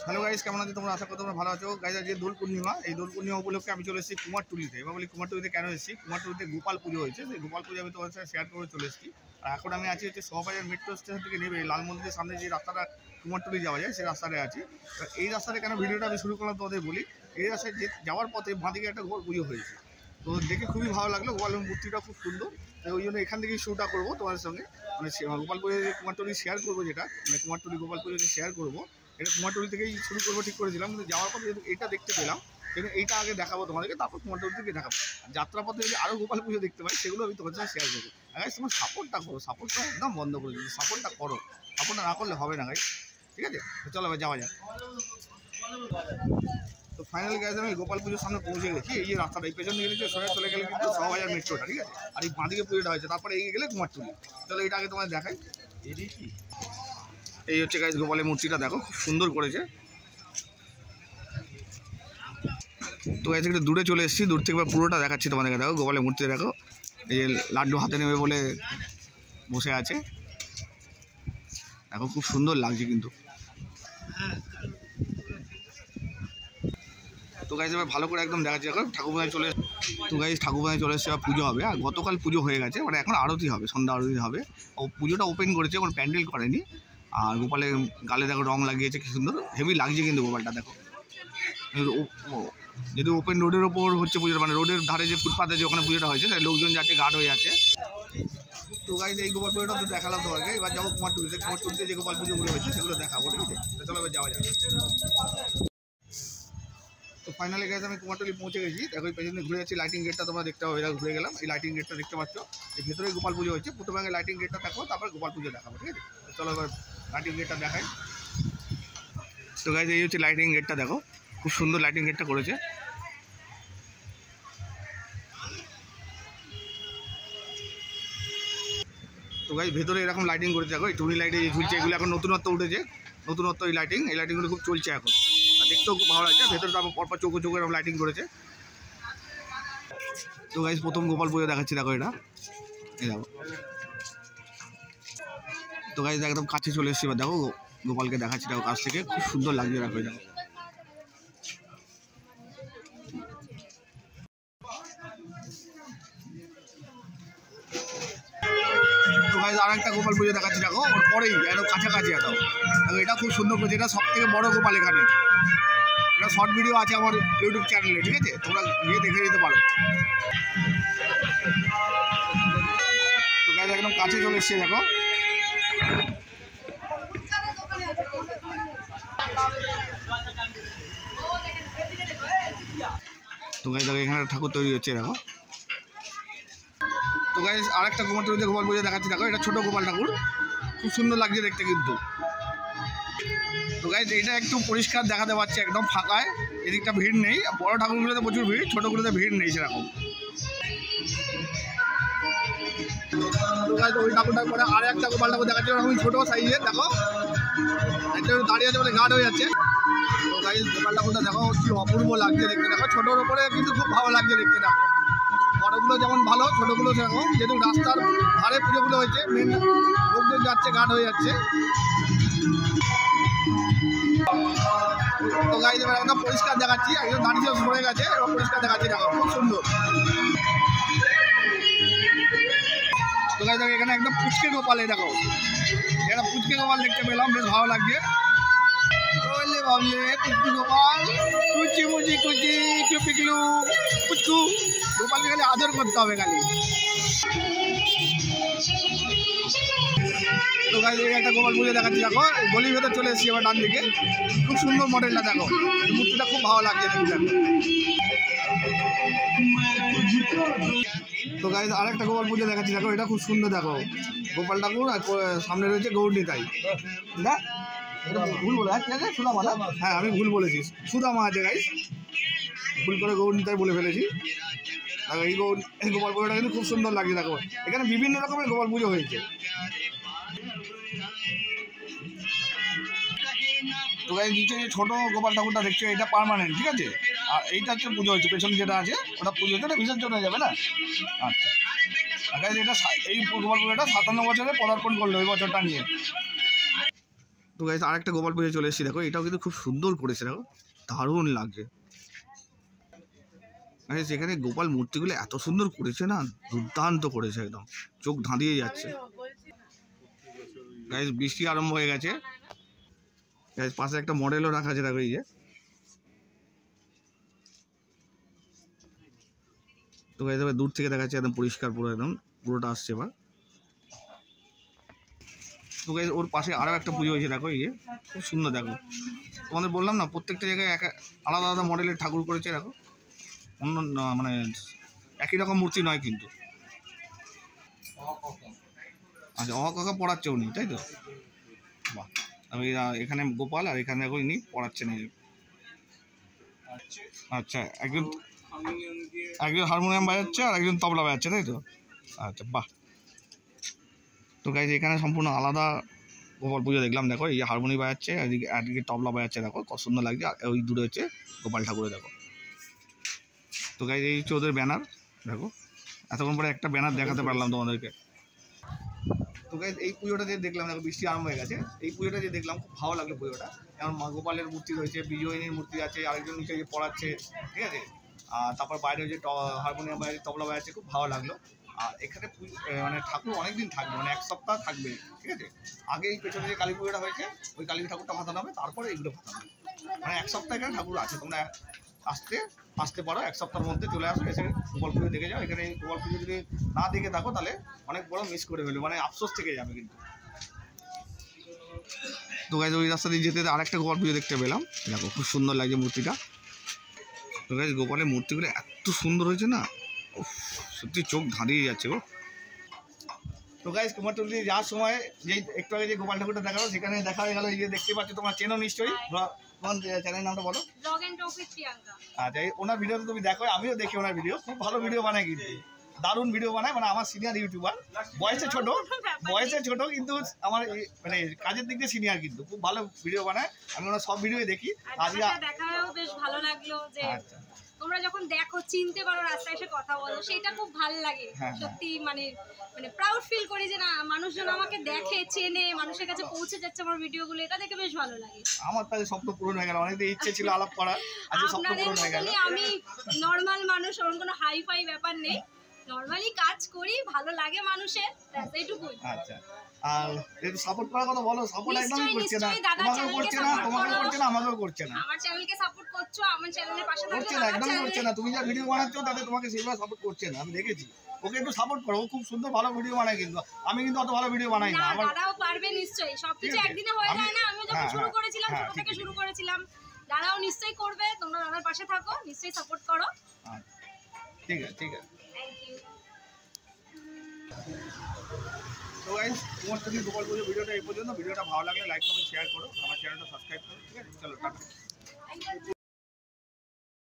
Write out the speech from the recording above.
Hello guys, কেমন আছো তোমরা? আশা করি তোমরা ভালো আছো। গাইস, আজকে দোল পূর্ণিমা। এই দোল পূর্ণিমা উপলক্ষে আমি চলে এসেছি কুমারটুলিতে। এবার বলি কুমারটুলিতে কেন এসেছি? কুমারটুলিতে গোপাল পুজো হয়েছে। সেই গোপাল পুজো আমি তোমাদের সাথে শেয়ার করে চলে এসেছি। আর এখন আমি আছি হচ্ছে শোভাবাজার মেট্রো স্টেশন থেকে নেবে লাল মন্দিরের সামনে যে রাস্তাটা কুমারটুলি যাওয়া যায়, সেই রাস্তাটায় আছি। এই রাস্তাতে কেন ভিডিওটা আমি শুরু করলাম তোমাদের বলি। এই রাস্তায় যাওয়ার পথে বাঁদিকে একটা গোপাল পুজো হয়েছে। তো দেখে খুবই ভালো লাগলো, গোপালের মূর্তিটা খুব সুন্দর। ওই জন্য এখান থেকেই শুরুটা করবো তোমাদের সঙ্গে। মানে গোপাল পুজো কুমারটুলি শেয়ার করবো, যেটা মানে কুমারটুলি গোপাল পুজো শেয়ার করবো। এটা কুমারটুলি থেকেই শুরু করবো ঠিক করেছিলাম, কিন্তু যাওয়ার পর যেহেতু এটা দেখতে পেলাম, কিন্তু এইটা আগে দেখাবো তোমাদেরকে, তারপর কুমারটুলি থেকে দেখাবো। যাত্রাপথে যদি আরও গোপাল পুজো দেখতে পাই, সেগুলো আমি তোমাদের সাথে শেয়ার করবো। গাইস, তোমার সাপোর্টটা করো, সাপোর্টটা একদম বন্ধ করে দিচ্ছি। সাপোর্টটা করো, সাপোর্টটা না করলে হবে না গাইস। ঠিক আছে, তো চলো এবার যাওয়া যাক। তো ফাইনালি গাইস, আমি গোপাল পুজোর সামনে পৌঁছে গেছি। এই যে রাস্তাটা, এই পেছন দিকে সোজা চলে গেলে কিন্তু শোভাবাজার মেট্রোটা, ঠিক আছে। আর এই বাঁদিকে পুজোটা হয়েছে, তারপরে এগিয়ে গেলে কুমারটুলি। চলো এটা আগে তোমাদের দেখাই। এই হচ্ছে গাইস গোপালের মূর্তিটা, দেখো খুব সুন্দর করেছে। তো গাইস একটু দূরে চলে এসেছি, দূর থেকে পুরোটা দেখাচ্ছি তোমাদেরকে। দেখো গোপালের মূর্তি দেখো, এই যে লাড্ডু হাতে নেবে বলে বসে আছে, দেখো খুব সুন্দর লাগছে কিন্তু। তো গাইস এবার ভালো করে একদম দেখাচ্ছি। দেখো ঠাকুরবাড়ি চলে, তো গাইস ঠাকুরবাড়ি চলে এসেছে, আর পুজো হবে। আর গতকাল পুজো হয়ে গেছে, মানে এখন আরতি হবে, সন্ধ্যা আরতি হবে। ও পুজোটা ওপেন করেছে, কোনো প্যান্ডেল করেনি। আর গোপালের গালে দেখো রং লাগিয়েছে, কি সুন্দর হেভি লাগছে কিন্তু গোপালটা। দেখো যেহেতু ওপেন রোডের ওপর হচ্ছে পুজোটা, মানে রোডের ধারে যে ফুটপাতে যে ওখানে পুজোটা হয়েছে, তাই লোকজন যাচ্ছে, গার্ড হয়ে আছে। তো গাইস এই গোপাল পুজোটা তো দেখালাম তোমাকে। এবার যাবো কুমারটুলিতে। কুমারটুলিতে যে গোপাল পুজোগুলো হয়েছে সেগুলো দেখাবো, ঠিক আছে। চলো এবার যাওয়া যাবে। তো ফাইনালি গাইস আমি কুমারটুলি পৌঁছে গেছি। দেখো এই পেছনে ঘুরে যাচ্ছি, লাইটিং গেটটা তোমরা দেখতে হবে। এটা ঘুরে গেলাম, এই লাইটিং গেটটা দেখতে পাচ্ছ। এই ভেতরে গোপাল পুজো হচ্ছে। প্রথমে আগে লাইটিং গেটটা দেখো, তারপর গোপাল পুজো দেখাবো, ঠিক আছে। চলো এবার লাইটিং গেটটা দেখাই। তো গাইস এই হচ্ছে লাইটিং গেটটা, দেখো খুব সুন্দর লাইটিং গেটটা করেছে। তো গাইস ভেতরে এরকম লাইটিং করেছে, দেখো এই টুনি লাইটে যে ঝুলছে, এগুলো এখন নতুনত্ব উঠেছে, নতুনত্ব এই লাইটিংগুলো খুব চলছে এখন। আর দেখতেও খুব ভালো লাগছে। ভেতরে তারপর পরপর চৌকো চৌকো এরকম লাইটিং করেছে। তো গাইস প্রথম গোপাল পুজো দেখাচ্ছি, দেখো এটা, এই দেখো। তো গাইস একদম কাছে চলে এসেছি, এবার দেখো গোপালকে দেখাচ্ছি, দেখো কাছ থেকে খুব সুন্দর লাগছে। দেখো এটা, তো গাইস আরেকটা গোপাল পুজো দেখাচ্ছি, দেখো ওর পরেই একদম কাছাকাছি একদম। দেখো এটা খুব সুন্দর করেছে, এটা সব থেকে বড় গোপাল এখানে। এটা শর্ট ভিডিও আছে আমার ইউটিউব চ্যানেলে, ঠিক আছে, তোমরা গিয়ে দেখে নিতে পারো। তো গাইস একদম কাছে চলে এসছে, দেখো। তো গাইস দেখো এখানে ঠাকুর তৈরি হচ্ছে, দেখো। তো গাইস আরেকটা কুমারটুলিতে গোপাল পুজো দেখাচ্ছি, দেখো এটা ছোট গোপাল ঠাকুর, খুব সুন্দর লাগছে দেখতে কিন্তু। তো গাইস এটা একটু পরিষ্কার দেখাতে পারছে, একদম ফাঁকায়, এদিকটা ভিড় নেই। বড় ঠাকুরগুলোতে প্রচুর ভিড়, ছোটোগুলোতে ভিড় নেই সেরকম। তো গাইস ওই ঠাকুরটার পরে আর একটা গোপাল ঠাকুর দেখাচ্ছে, ওরকম ছোটো সাইজের, দেখো একটা দাঁড়িয়ে আছে বলে গার্ড হয়ে যাচ্ছে। তো গাইস গোপাল ঠাকুরটা দেখো কি অপূর্ব লাগছে দেখতে, দেখো ছোটোর ওপরে কিন্তু খুব ভালো লাগছে দেখতে। দেখো বড়গুলো যেমন ভালো, ছোটোগুলো সেরকম। যেহেতু রাস্তার ধারে পুজোগুলো হয়েছে, মেন লোকজন যাচ্ছে, গার্ড হয়ে যাচ্ছে। তো গাইস এবার একদম পরিষ্কার দেখাচ্ছি, একদম দাঁড়িয়ে সরে গেছে, এবার পরিষ্কার দেখাচ্ছি, দেখো খুব সুন্দর। তো গাইস দেখো এখানে একদম পুচকে গোপালে, দেখো এটা পুচকে গোপাল দেখতে পেলাম, বেশ ভালো লাগছে। বললে ভাবলে পুচকু গোপাল, কুচি মুচি কুচি ক্লু পুচকু গোপালকে খালি আদর করতে হবে খালি। তো গাইস একটা গোপাল পুজো দেখাচ্ছি, দেখো গলির ভেতর চলে এসেছি এবার ডান দিকে। খুব সুন্দর মডেলটা, দেখো এই মূর্তিটা খুব ভালো লাগছে দেখতে। তো গাইস আরেকটা গোপাল পুজো দেখাচ্ছি, দেখো এটা খুব সুন্দর। দেখো গোপাল ঠাকুর আর সামনে রয়েছে গৌরনিতাই, না এটা ভুল বলে, ঠিক আছে সুদামা, না হ্যাঁ আমি ভুল বলেছি, সুদামা আছে গাইস, ভুল করে গৌরনিতাই বলে ফেলেছি। দেখো এই গোপাল পুজোটা কিন্তু খুব সুন্দর লাগছে। দেখো এখানে বিভিন্ন রকমের গোপাল পুজো হয়েছে। তো গাইস নিচে যে ছোটো গোপাল ঠাকুরটা দেখছো, এটা পার্মানেন্ট, ঠিক আছে। আর এইটা হচ্ছে পুজো হচ্ছে, পেছনে যেটা আছে ওটা পুজো হচ্ছে, ওটা বিসর্জন হয়ে যাবে না। আচ্ছা গাইস এটা এই গোপাল পুজোটা 57 বছরে পদার্পণ করলো, ওই বছরটা নিয়ে। তো গাইস আরেকটা গোপাল পুজো চলে এসেছি, দেখো এটাও কিন্তু খুব সুন্দর করেছে, দেখো দারুণ লাগছে। সেখানে গোপাল মূর্তিগুলো এত সুন্দর করেছে না, দুর্দান্ত করেছে, একদম চোখ ধাঁধিয়ে যাচ্ছে। গাইস বৃষ্টি আরম্ভ হয়ে গেছে, গাইস পাশে একটা মডেলও রাখা আছে, দেখো এই যে। তো গাইস এবার দূর থেকে দেখাচ্ছে একদম পরিষ্কার, পুরো একদম পুরোটা আসছে এবার। তো গাইস ওর পাশে আরও একটা পুজো হয়েছে, দেখো এই যে খুব সুন্দর। দেখো তোমাদের বললাম না, প্রত্যেকটা জায়গায় আলাদা আলাদা মডেলের ঠাকুর করেছে, দেখো অন্য মানে একই রকম মূর্তি নয় কিন্তু। আচ্ছা অকাকা পড়াচ্ছে উনি, তাই তো? বাহ, আমি এখানে গোপাল আর এখানে দেখো ইনি পড়াচ্ছেন। আচ্ছা একজন হারমোনিয়াম বাজাচ্ছে আর একজন তবলা বাজাচ্ছে, তাই তো? আচ্ছা বাহ। তো গাইজ এখানে সম্পূর্ণ আলাদা গোপাল পুজো দেখলাম, দেখো এই হারমোনি বাজাচ্ছে, একদিকে তবলা বাজাচ্ছে, দেখো কত সুন্দর লাগছে। আর ওই দূরে হচ্ছে গোপাল ঠাকুরের, দেখো। তো গাইজ এই হচ্ছে ওদের ব্যানার, দেখো এতক্ষণ পরে একটা ব্যানার দেখাতে পারলাম তোমাদেরকে। তো গাইজ এই পুজোটা যে দেখলাম, দেখো বৃষ্টি আরম্ভ হয়ে গেছে, এই পুজোটা যে দেখলাম খুব ভালো লাগলো পুজোটা। যেমন মা গোপালের মূর্তি রয়েছে, বিজয়িনীর মূর্তি আছে, আরেকজন নিচে পড়াচ্ছে, ঠিক আছে। আর তারপর বাইরে যে হারমোনিয়াম বাজাচ্ছে, তবলা বাজাচ্ছে, খুব ভালো লাগলো। আর এখানে মানে ঠাকুর অনেকদিন থাকবে, মানে 1 সপ্তাহ থাকবে, ঠিক আছে। আগে এই পেছনে যে কালী পুজোটা হয়েছে, ওই কালী ঠাকুরটা মাথানো হবে, তারপরে এগুলো মাথানো হবে। মানে 1 সপ্তাহ এখানে ঠাকুর আছে, তোমরা আসতে পারো, 1 সপ্তাহের মধ্যে চলে আসো, এসে গোপাল পুজো দেখে যাও। এখানে গোপাল পুজো যদি না দেখে থাকো তাহলে অনেক বড় মিস করে ফেলবে, মানে আফসোস থেকে যাবে কিন্তু। তো গাইজ ওই রাস্তা দিয়ে যেতে আরেকটা গোপাল পুজো দেখতে পেলাম, দেখো খুব সুন্দর লাগছে মূর্তিটা। তো গাইজ গোপালের মূর্তিগুলো এত সুন্দর হয়েছে না, সত্যি চোখ ধাঁধিয়ে যাচ্ছে গো। তো গাইজ কুমারটুলি যাওয়ার সময় যে একটু আগে যে গোপাল ঠাকুরটা দেখালো, সেখানে দেখা হয়ে গেল, এই যে দেখতে পাচ্ছ, তোমরা চেনো নিশ্চয়ই। তোমার চ্যানেলের নামটা বলো। আচ্ছা ওনার ভিডিও তো তুমি দেখো, আমিও দেখি ওনার ভিডিও, খুব ভালো ভিডিও বানায় কিন্তু, দারুণ ভিডিও বানায়। মানে আমার সিনিয়র ইউটিউবার, বয়সে ছোট কিন্তু আমার মানে কাজের দিক দিয়ে সিনিয়র, কিন্তু খুব ভালো ভিডিও বানায়। আমি ওনার সব ভিডিও দেখি। আজকে দেখাও বেশ ভালো লাগলো যে তোমরা যখন দেখো, চিনতে পারো, রাস্তায় এসে কথা বলো, সেটা খুব ভালো লাগে সত্যি। মানে প্রাউড ফিল করি যে না, মানুষজন আমাকে দেখে, চেনে, মানুষের কাছে পৌঁছে যাচ্ছে আমার ভিডিওগুলো, এটা দেখে বেশ ভালো লাগে। আমার তাহলে স্বপ্ন পূরণ হয়ে গেল, অনেকদিন ইচ্ছে ছিল আলাপ করার, আজকে স্বপ্ন পূরণ হয়ে গেল। আমি নরমাল মানুষ, ওরকম কোনো হাই ফাই ব্যাপার নেই, নরমালি কাজ করি, ভালো লাগে মানুষের, এইটুকুই। আচ্ছা, আর একটু সাপোর্ট করার কথা বলো। সাপোর্ট একদমই করছে না, তোমাকেও করছে না, আমাকেও করছে না। আমার চ্যানেলকে সাপোর্ট করছো, আমার চ্যানেলের পাশে থাকো। করছে না, একদমই করছে না। তুমি যা ভিডিও বানাচ্ছো তাতে তোমাকে সেইভাবে সাপোর্ট করছে না, আমি দেখেছি। ওকে একটু সাপোর্ট করো, ও খুব সুন্দর ভালো ভিডিও বানায়, কিন্তু আমি কিন্তু অত ভালো ভিডিও বানাই না। আমার দাদাও পারবে নিশ্চয়ই, সবকিছু একদিনে হয়ে যায় না। আমি যখন শুরু করেছিলাম, ছোট থেকে শুরু করেছিলাম, দাদাও নিশ্চয়ই করবে। তোমরা দাদার পাশে থাকো, নিশ্চয়ই সাপোর্ট করো। ঠিক আছে, ঠিক আছে, থ্যাংক ইউ। তো গাইস কুমারটুলি গোপাল পুজো ভিডিওটা এই পর্যন্ত। ভিডিওটা ভালো লাগলে লাইক কমেন্ট শেয়ার করো, আমার চ্যানেলটা সাবস্ক্রাইব করো, ঠিক আছে। চলো টাটা।